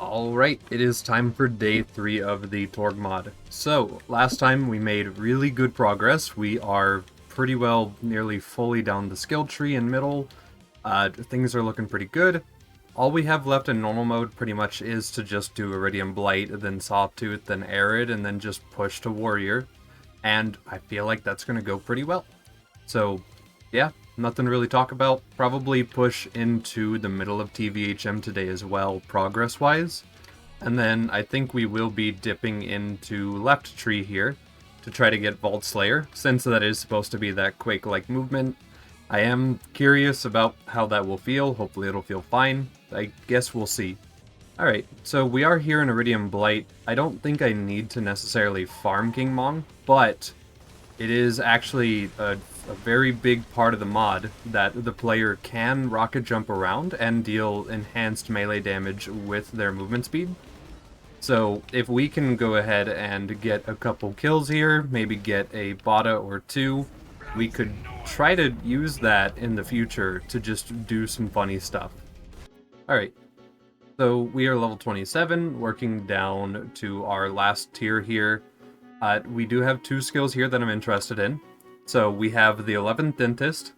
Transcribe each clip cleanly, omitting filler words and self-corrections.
Alright, it is time for day 3 of the Torgue mod. So, last time we made really good progress. We are pretty well nearly fully down the skill tree in middle. Things are looking pretty good. All we have left in normal mode pretty much is to just do Iridium Blight, then Sawtooth, then Arid, and then just push to Warrior. And I feel like that's going to go pretty well. So, yeah, nothing to really talk about. Probably push into the middle of TVHM today as well, progress-wise. And then I think we will be dipping into left tree here to try to get Vault Slayer, since that is supposed to be that Quake-like movement. I am curious about how that will feel. Hopefully it'll feel fine. I guess we'll see. Alright, so we are here in Iridium Blight. I don't think I need to necessarily farm King Mong, but it is actually a very big part of the mod that the player can rocket jump around and deal enhanced melee damage with their movement speed. So if we can go ahead and get a couple kills here, maybe get a Bada or two, we could try to use that in the future to just do some funny stuff. Alright, so we are level 27, working down to our last tier here. We do have two skills here that I'm interested in. So we have the 11th Dentist.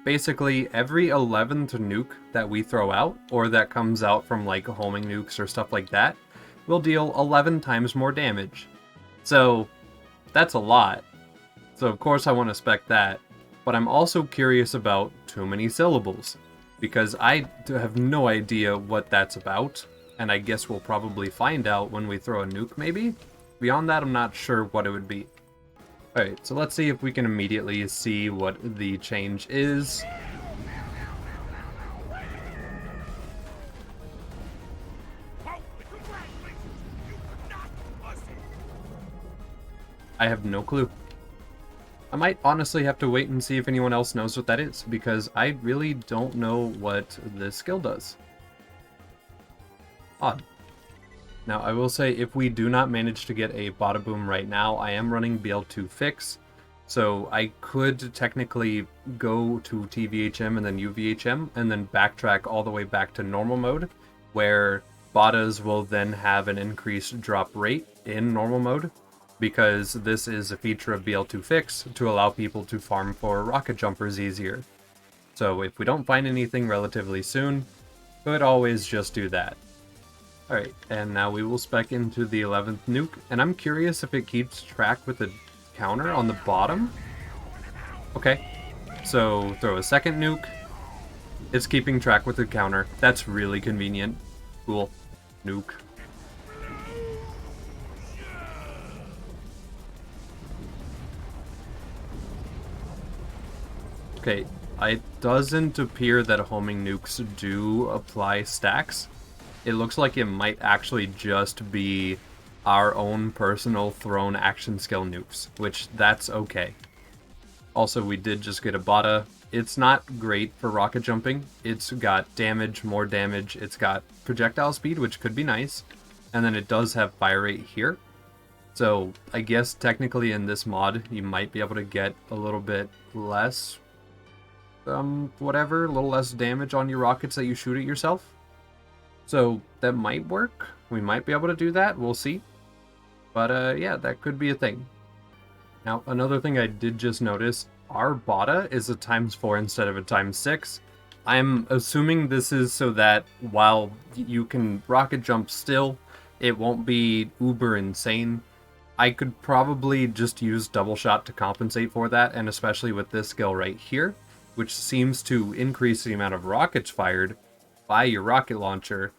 Basically, every 11th nuke that we throw out, or that comes out from like homing nukes or stuff like that, will deal 11 times more damage. So that's a lot. So of course I want to spec that, but I'm also curious about Too Many Syllables, because I have no idea what that's about, and I guess we'll probably find out when we throw a nuke maybe? Beyond that, I'm not sure what it would be. Alright, so let's see if we can immediately see what the change is. I have no clue. I might honestly have to wait and see if anyone else knows what that is, because I really don't know what this skill does. Odd. Now, I will say, if we do not manage to get a Bada Boom right now, I am running BL2 Fix, so I could technically go to TVHM and then UVHM, and then backtrack all the way back to normal mode, where Badas will then have an increased drop rate in normal mode, because this is a feature of BL2 Fix to allow people to farm for rocket jumpers easier. So if we don't find anything relatively soon, could always just do that. Alright, and now we will spec into the 11th nuke, and I'm curious if it keeps track with the counter on the bottom. Okay, so throw a second nuke. It's keeping track with the counter. That's really convenient. Cool. Nuke. Okay, it doesn't appear that homing nukes do apply stacks. It looks like it might actually just be our own personal thrown action skill nukes, which that's okay. Also, we did just get a Bada. It's not great for rocket jumping. It's got damage, more damage, it's got projectile speed, which could be nice, and then it does have fire rate here. So I guess technically in this mod, you might be able to get a little bit less, whatever, a little less damage on your rockets that you shoot at yourself. So that might work. We might be able to do that. We'll see. But yeah, that could be a thing. Now, another thing I did just notice, our Bada is a ×4 instead of a ×6. I'm assuming this is so that while you can rocket jump still, it won't be uber insane. I could probably just use double shot to compensate for that, and especially with this skill right here, which seems to increase the amount of rockets fired by your rocket launcher.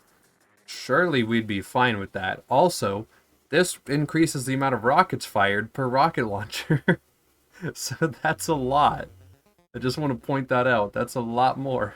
Surely we'd be fine with that. Also, this increases the amount of rockets fired per rocket launcher. So that's a lot. I just want to point that out. That's a lot more.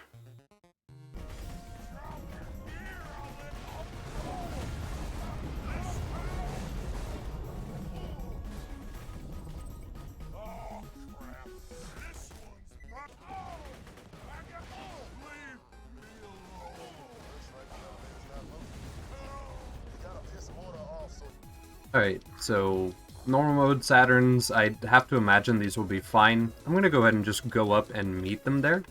Alright, so normal mode Saturns, I have to imagine these will be fine. I'm going to go ahead and just go up and meet them there.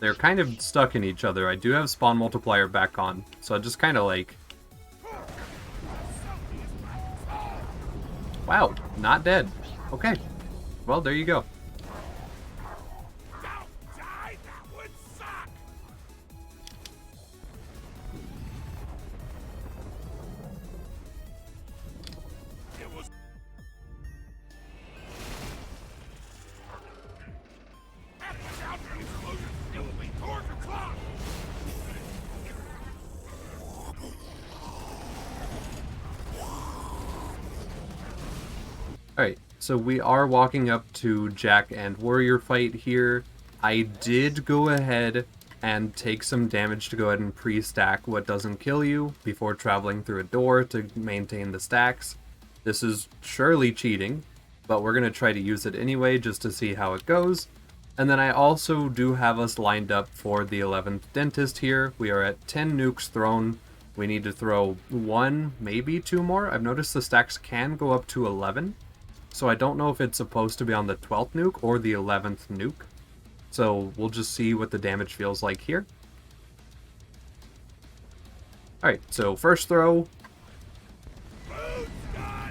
they're kind of stuck in each other. I do have spawn multiplier back on, so I just kind of like... Wow, not dead. Okay, well, there you go. Alright, so we are walking up to Jack and Warrior fight here. I did go ahead and take some damage to go ahead and pre-stack what doesn't kill you before traveling through a door to maintain the stacks. This is surely cheating, but we're going to try to use it anyway just to see how it goes. And then I also do have us lined up for the 11th Dentist here. We are at 10 nukes thrown. We need to throw 1, maybe 2 more. I've noticed the stacks can go up to 11. So I don't know if it's supposed to be on the 12th nuke or the 11th nuke. So we'll just see what the damage feels like here. Alright, so first throw.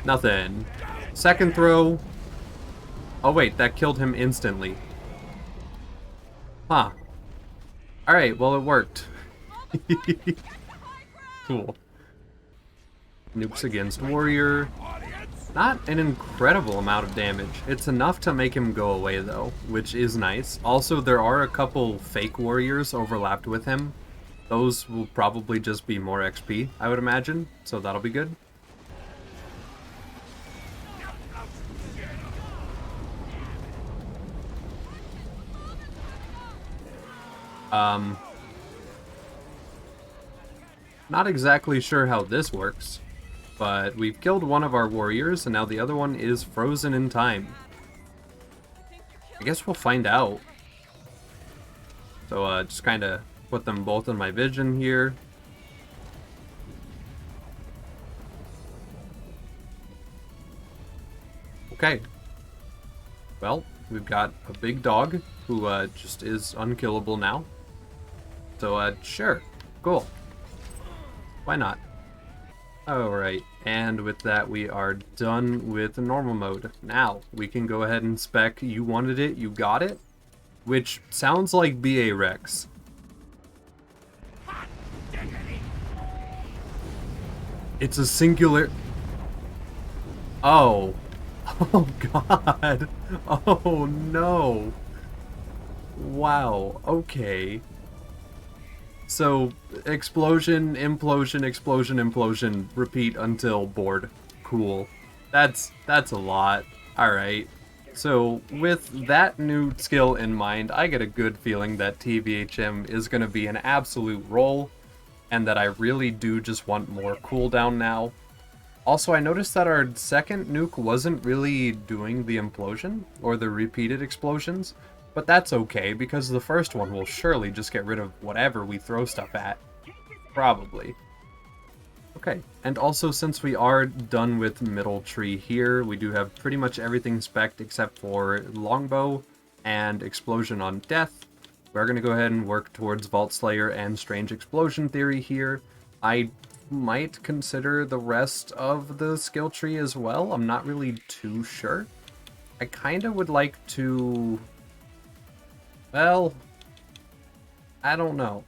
Nothing. Second throw. Oh wait, that killed him instantly. Huh. Alright, well it worked. Cool. Nukes against Warrior. Not an incredible amount of damage. It's enough to make him go away though, which is nice. Also, there are a couple fake warriors overlapped with him. Those will probably just be more XP, I would imagine, so that'll be good. Not exactly sure how this works. But we've killed one of our warriors, and now the other one is frozen in time. I guess we'll find out. So just kind of put them both in my vision here. Okay. Well, we've got a big dog who just is unkillable now. So sure, cool. Why not? Alright, and with that we are done with normal mode. Now, we can go ahead and spec You Wanted It, You Got It, which sounds like BA Rex. It's a singular... Oh. Oh god. Oh no. Wow, okay. So, explosion, implosion, explosion, implosion, repeat until bored. Cool. That's a lot. Alright. So, with that new skill in mind, I get a good feeling that TVHM is going to be an absolute roll, and that I really do just want more cooldown now. Also, I noticed that our second nuke wasn't really doing the implosion, or the repeated explosions. But that's okay, because the first one will surely just get rid of whatever we throw stuff at. Probably. Okay, and also since we are done with middle tree here, we do have pretty much everything spec'd except for longbow and explosion on death. We're going to go ahead and work towards Vault Slayer and Strange Explosion Theory here. I might consider the rest of the skill tree as well. I'm not really too sure. I kind of would like to... Well, I don't know.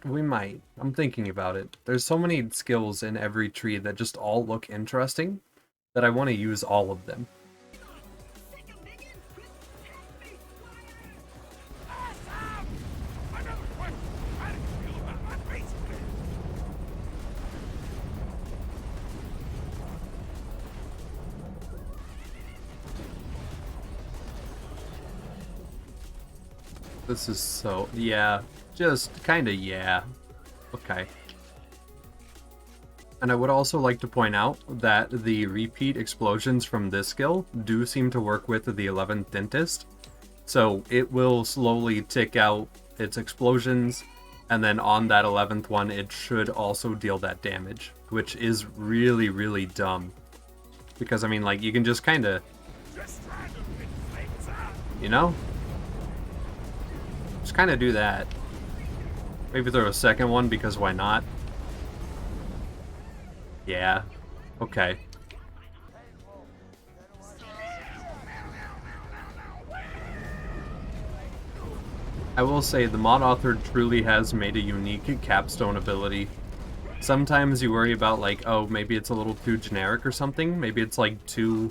We might. I'm thinking about it. There's so many skills in every tree that just all look interesting that I want to use all of them. This is so... yeah. Just kinda yeah. Okay. And I would also like to point out that the repeat explosions from this skill do seem to work with the 11th Dentist. So it will slowly tick out its explosions, and then on that 11th one it should also deal that damage, which is really, really dumb. Because, I mean, like, you can just kinda... you know? Just kind of do that. Maybe throw a second one, because why not? Yeah. Okay. I will say, the mod author truly has made a unique capstone ability. Sometimes you worry about, like, oh, maybe it's a little too generic or something. Maybe it's, like, too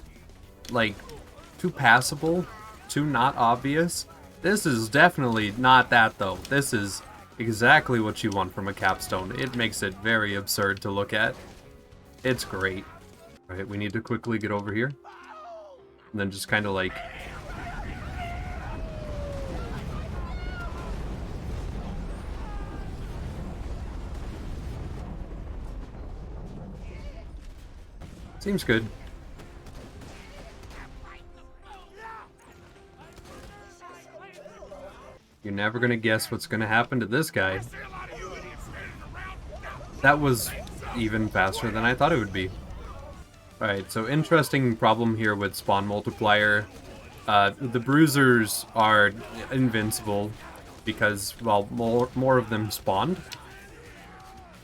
passable, too not obvious. This is definitely not that, though. This is exactly what you want from a capstone. It makes it very absurd to look at. It's great. Alright, we need to quickly get over here. And then just kind of, like... Seems good. You're never gonna guess what's gonna happen to this guy. That was even faster than I thought it would be. Alright, so interesting problem here with spawn multiplier. The bruisers are invincible because, well, more of them spawned.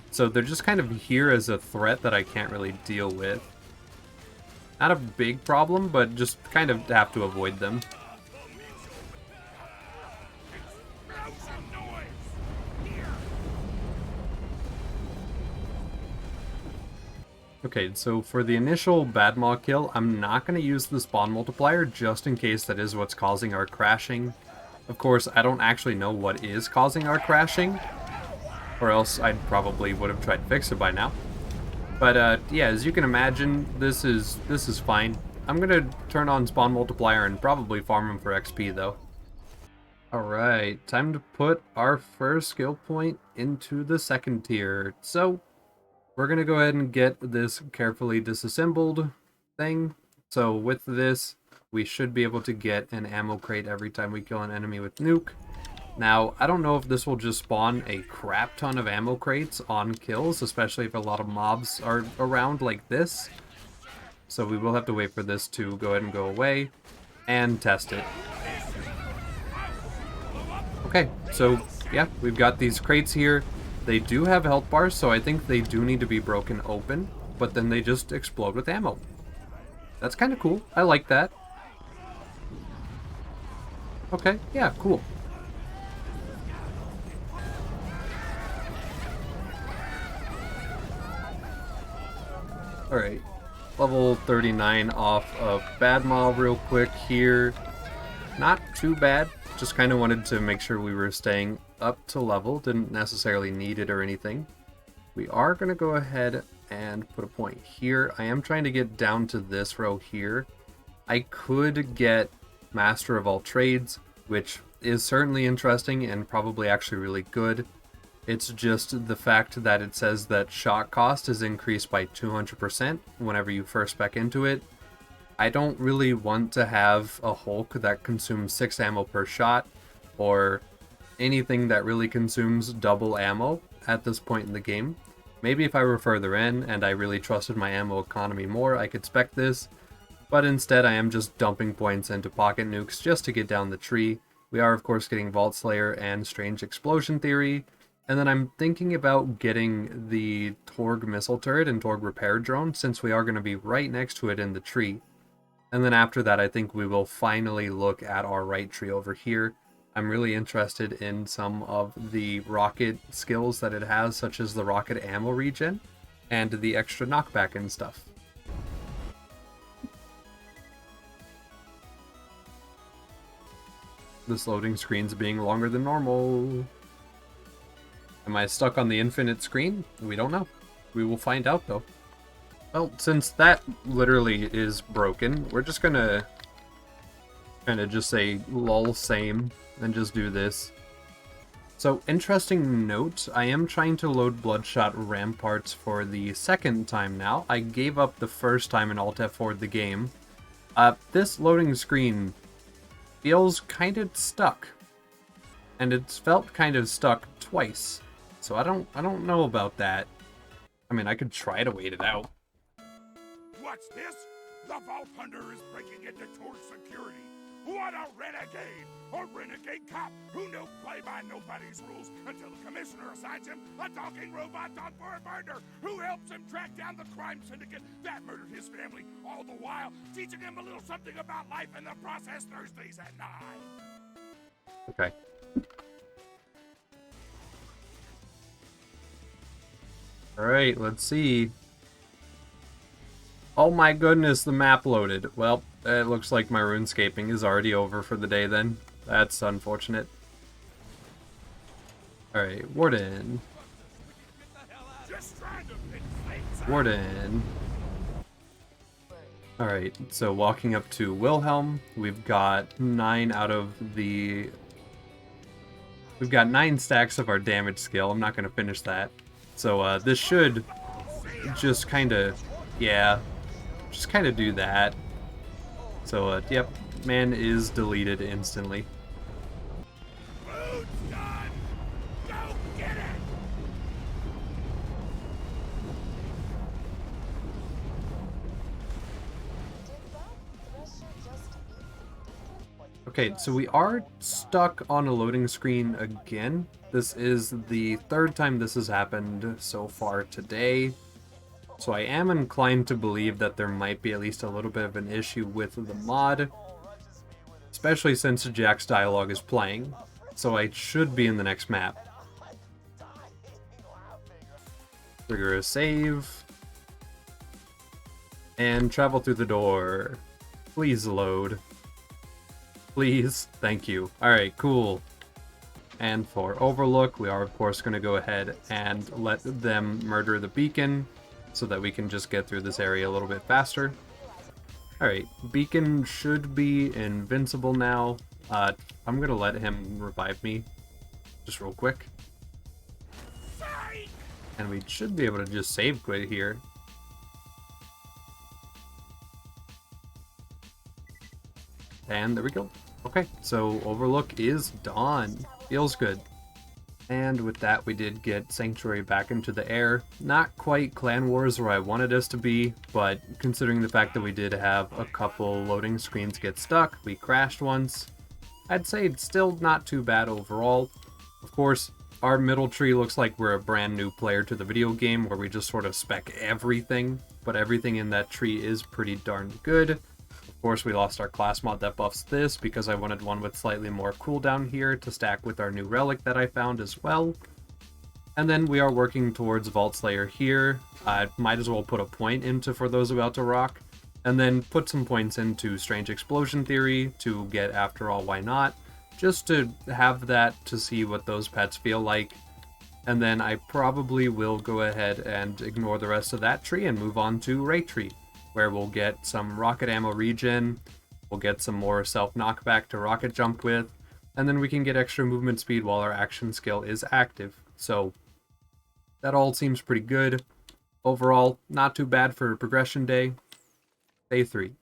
So they're just kind of here as a threat that I can't really deal with. Not a big problem, but just kind of have to avoid them. Okay, so for the initial bad maw kill, I'm not going to use the spawn multiplier just in case that is what's causing our crashing. Of course, I don't actually know what is causing our crashing, or else I probably would have tried to fix it by now. But yeah, as you can imagine, this is fine. I'm gonna turn on spawn multiplier and probably farm him for XP though. Alright, time to put our first skill point into the second tier. So, we're gonna go ahead and get this carefully disassembled thing. So with this, we should be able to get an ammo crate every time we kill an enemy with Nuke. Now, I don't know if this will just spawn a crap ton of ammo crates on kills, especially if a lot of mobs are around like this. So we will have to wait for this to go ahead and go away and test it. Okay, so yeah, we've got these crates here. They do have health bars, so I think they do need to be broken open, but then they just explode with ammo. That's kind of cool. I like that. Okay, yeah, cool. Alright, level 39 off of Bad Maw real quick here. Not too bad, just kind of wanted to make sure we were staying up to level, didn't necessarily need it or anything. We are going to go ahead and put a point here. I am trying to get down to this row here. I could get Master of All Trades, which is certainly interesting and probably actually really good. It's just the fact that it says that shot cost is increased by 200% whenever you first spec into it. I don't really want to have a Hulk that consumes 6 ammo per shot, or anything that really consumes double ammo at this point in the game. Maybe if I were further in and I really trusted my ammo economy more, I could spec this, but instead I am just dumping points into pocket nukes just to get down the tree. We are of course getting Vault Slayer and Strange Explosion Theory, and then I'm thinking about getting the Torgue missile turret and Torgue repair drone, since we are going to be right next to it in the tree. And then after that, I think we will finally look at our right tree over here. I'm really interested in some of the rocket skills that it has, such as the rocket ammo regen and the extra knockback and stuff. This loading screen's being longer than normal. Am I stuck on the infinite screen? We don't know. We will find out though. Well, since that literally is broken, we're just gonna kind of just say lol same and just do this. So, interesting note, I am trying to load Bloodshot Ramparts for the second time now. I gave up the first time in Alt F4 the game. This loading screen feels kind of stuck. And it's felt kind of stuck twice. So I don't know about that. I mean, I could try to wait it out. What's this? The Vault Hunter is breaking into Torgue security. What a renegade! A renegade cop who don't play by nobody's rules until the commissioner assigns him a talking robot dog for a murder who helps him track down the crime syndicate that murdered his family, all the while teaching him a little something about life in the process Thursdays at 9. Okay. Alright, let's see. Oh my goodness, the map loaded. Well, it looks like my RuneScaping is already over for the day then. That's unfortunate. Alright, Warden. Warden. Alright, so walking up to Wilhelm, we've got 9 stacks of our damage skill. I'm not going to finish that. So this should just kind of, yeah, just kind of do that. So, yep, man is deleted instantly. Food's done! Go get it! Okay, so we are stuck on a loading screen again. This is the third time this has happened so far today. So I am inclined to believe that there might be at least a little bit of an issue with the mod, especially since Jack's dialogue is playing. So I should be in the next map. Trigger a save. And travel through the door. Please load. Please. Thank you. Alright, cool. And for Overlook, we are of course going to go ahead and let them murder the beacon so that we can just get through this area a little bit faster. Alright, beacon should be invincible now. I'm going to let him revive me just real quick. And we should be able to just save quit here. And there we go. Okay, so Overlook is done. Feels good. And with that, we did get Sanctuary back into the air. Not quite Clan Wars where I wanted us to be, but considering the fact that we did have a couple loading screens get stuck, we crashed once, I'd say it's still not too bad overall. Of course, our middle tree looks like we're a brand new player to the video game where we just sort of spec everything, but everything in that tree is pretty darn good. Of course, we lost our class mod that buffs this because I wanted one with slightly more cooldown here to stack with our new relic that I found as well. And then we are working towards Vault Slayer here. I might as well put a point into For Those About to Rock, and then put some points into Strange Explosion Theory to get After All Why Not, just to have that to see what those pets feel like. And then I probably will go ahead and ignore the rest of that tree and move on to Ray Tree, where we'll get some rocket ammo regen, we'll get some more self-knockback to rocket jump with, and then we can get extra movement speed while our action skill is active. So that all seems pretty good. Overall, not too bad for progression day. Day 3.